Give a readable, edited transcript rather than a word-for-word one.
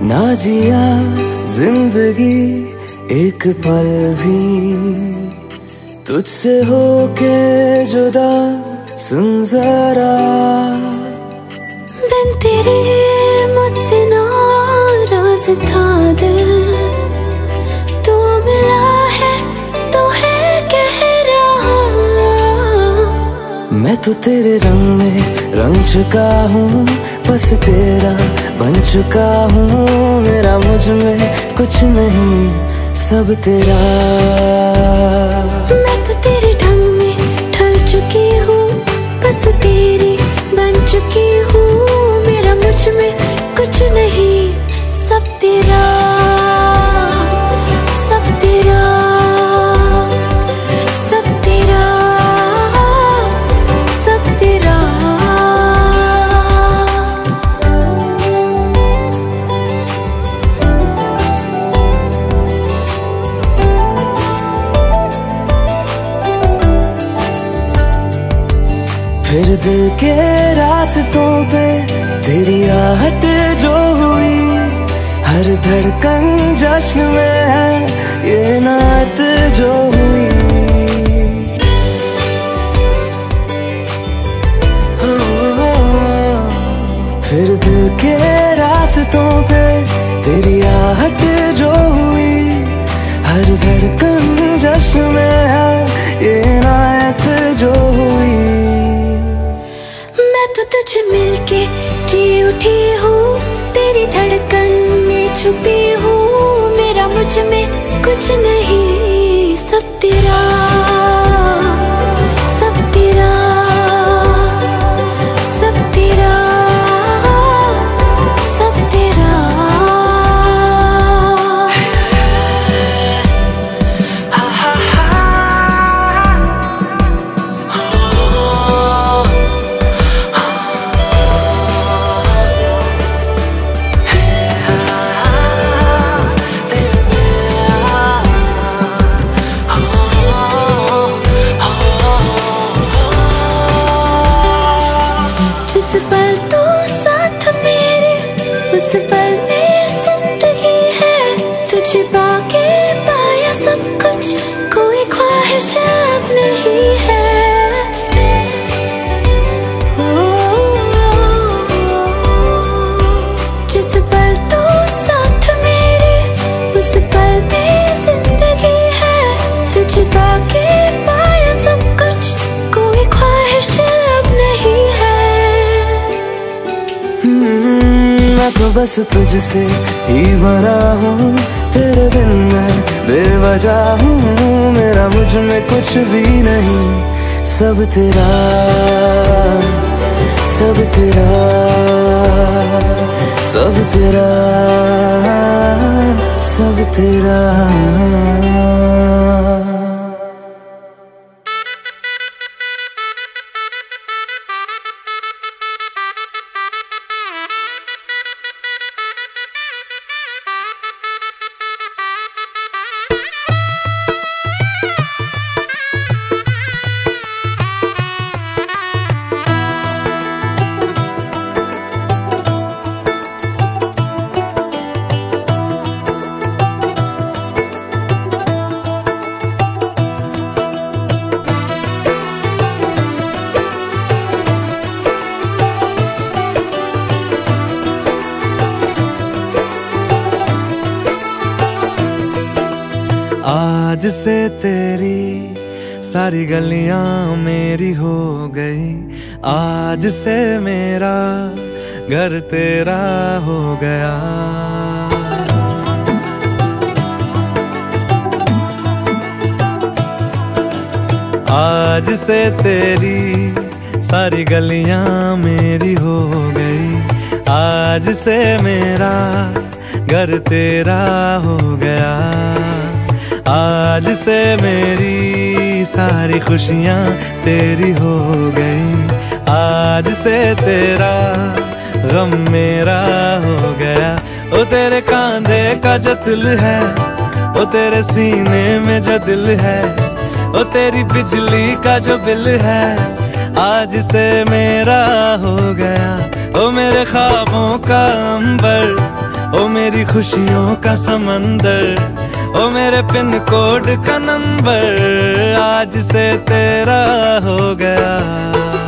ना जिया जिंदगी एक पल भी तुझसे होके जुदा, सुन जरा बिन तेरे मुझसे नाराज था दिल, तू मिला है तो है कह रहा। मैं तो तेरे रंग में रंग चुका हूँ, बस तेरा बन चुका हूँ। मेरा मुझ में कुछ नहीं, सब तेरा। मैं तो तेरे ढंग में ढल चुकी हूँ, बस तेरी बन चुकी हूँ। मेरा मुझ में कुछ नहीं, सब तेरा, सब तेरा, सब तेरा, सब तेरा। फिर दिल के रास्तों पे तेरी आहट जो हुई, हर धड़कन जश्न में है ये नात जो हुई। फिर दिल के रास्तों पे तेरी आहट जो हुई, हर धड़कन जश्न में है ये नात जो हुई। मैं तो तुझे मिलके जी उठी हूँ, तेरी धड़कन में छुपी हूँ। मेरा मुझ में कुछ नहीं, सब तेरा, सब तेरा, सब तेरा, सब तेरा। जिस पल तू साथ मेरे, उस पल में जिंदगी है। तुझे पाके पाया सब कुछ, कोई ख्वाहिश अब नहीं है। जिस पल तू साथ मेरे, उस पल में जिंदगी है। तुझे पाके पाया सब कुछ, कोई ख्वाहिश अब नहीं है। मैं तो बस तुझसे ही बना हूँ, तेरे बिन मैं बेवजह हूँ। मेरा मुझ में कुछ भी नहीं, सब तेरा, सब तेरा, सब तेरा, सब तेरा। आज से तेरी सारी गलियां मेरी हो गई, आज से मेरा घर तेरा हो गया। आज से तेरी सारी गलियां मेरी हो गई, आज से मेरा घर तेरा हो गया, आज से मेरी सारी खुशियां तेरी हो गई, आज से तेरा गम मेरा हो गया। ओ तेरे कांधे का जो दिल है, ओ तेरे सीने में जो दिल है, ओ तेरी बिजली का जो बिल है, आज से मेरा हो गया। ओ मेरे ख्वाबों का अंबर, ओ मेरी खुशियों का समंदर, ओ मेरे पिन कोड का नंबर, आज से तेरा हो गया।